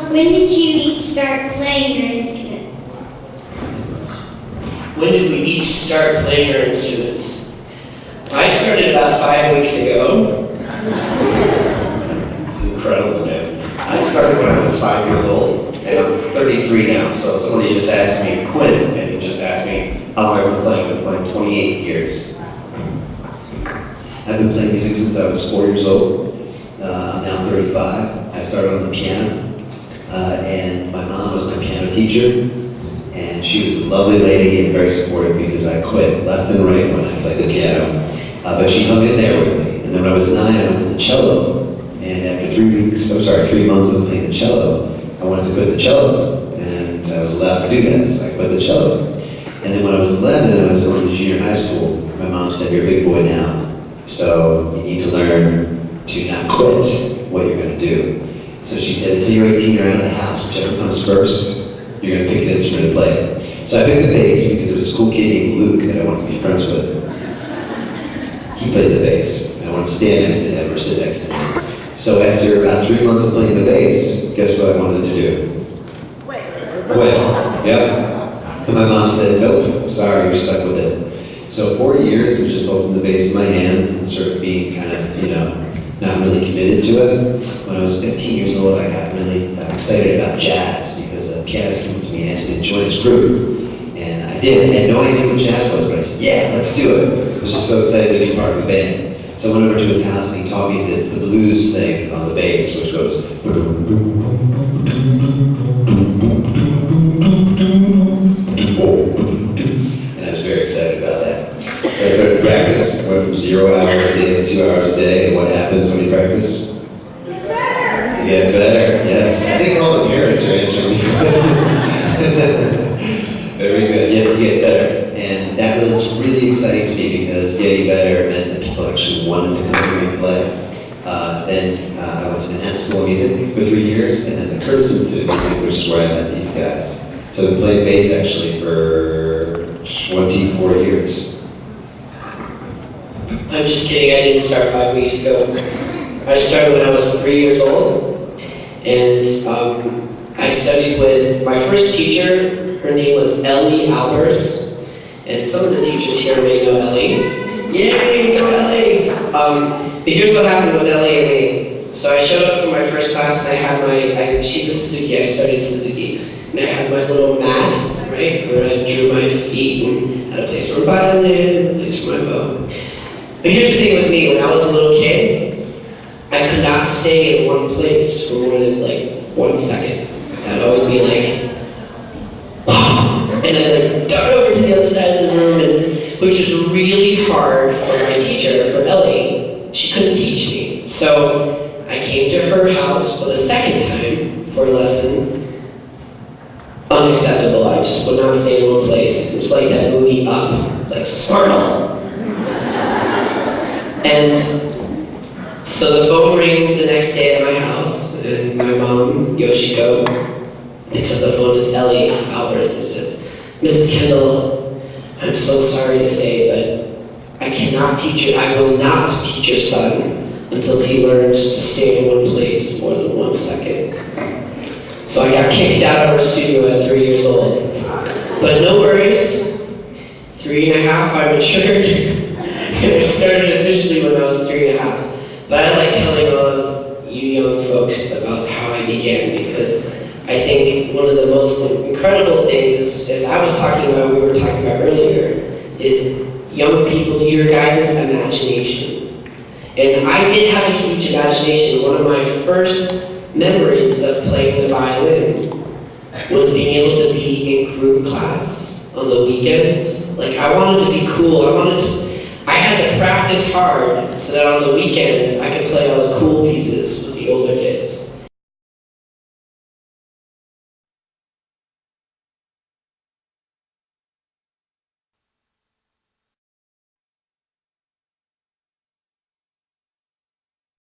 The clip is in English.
When did you each start playing your instruments? When did we each start playing our instruments? I started about 5 weeks ago. It's incredible, man. I started when I was 5 years old, and I'm 33 now, so somebody just asked me, Quinn, and he just asked me how long I've been playing. I've been playing 28 years. I've been playing music since I was 4 years old. I'm now 35. I started on the piano, and my mom was my piano teacher, and she was a lovely lady and very supportive because I quit left and right when I played the piano. But she hung in there with me. And then when I was 9, I went to the cello, and after 3 months of playing the cello, I wanted to quit the cello, and I was allowed to do that, so I quit the cello. And then when I was 11, I was going to junior high school. My mom said, "You're a big boy now, so you need to learn to not quit what you're going to do." So she said, until you're 18, you're out of the house, whichever comes first, you're going to pick an instrument and play it. So I picked the bass because there was a school kid named Luke that I wanted to be friends with. He played the bass, and I wanted to stand next to him or sit next to him. So after about 3 months of playing the bass, guess what I wanted to do? Quit. Yep. And my mom said, "Nope, sorry, you're stuck with it." So 4 years of just holding the bass in my hands and sort of being kind of, not really committed to it. When I was 15 years old, I got really excited about jazz because a pianist came up to me and asked me to join his group. And I did. I had no idea what jazz was, but I said, "Yeah, let's do it." I was just so excited to be part of a band. So I went over to his house and he taught me the blues thing on the bass, which goes. And I was very excited about that. So I started to practice. I went from 0 hours a day to 2 hours a day. And what happens when you practice? You get better. Yes. I think all the parents are answering these questions. Very good. Yes, you get better. And that was really exciting to me because getting better meant that people actually wanted to come hear me play. Then I went to Manhattan School of Music for 3 years, and then the Curtis Institute of Music, which is where I met these guys. So I've been playing bass actually for 24 years. I'm just kidding, I didn't start 5 weeks ago. I started when I was 3 years old, and I studied with my first teacher. Her name was Ellie Albers, and some of the teachers here may know Ellie. Yay, go Ellie! But here's what happened with Ellie and me. So I showed up for my first class, and I had she's a Suzuki, I studied Suzuki, and I had my little mat, right, where I drew my feet and had a place for a violin, a place for my bow. But here's the thing with me, when I was a little kid, I could not stay in one place for more than 1 second. So I'd always be like, and I'd dart over to the other side of the room, which was really hard for my teacher, for Ellie. She couldn't teach me. So I came to her house for the second time for a lesson. Unacceptable. I just would not stay in one place. It was like that movie Up. It's like Squirtle. And so the phone rings the next day at my house, and my mom, Yoshiko, picks up the phone. It's Ellie Albers, and says, "Mrs. Kendall, I'm so sorry to say, but I will not teach your son until he learns to stay in one place more than 1 second." So I got kicked out of our studio at 3 years old. But no worries, 3 and a half, I matured, and I started officially when I was 3 and a half. But I like telling all of you young folks about how I began, because I think one of the most incredible things is, as we were talking about earlier, is young people, your guys' imagination. And I did have a huge imagination. One of my first memories of playing the violin was being able to be in group class on the weekends. I wanted to be cool. I had to practice hard so that on the weekends I could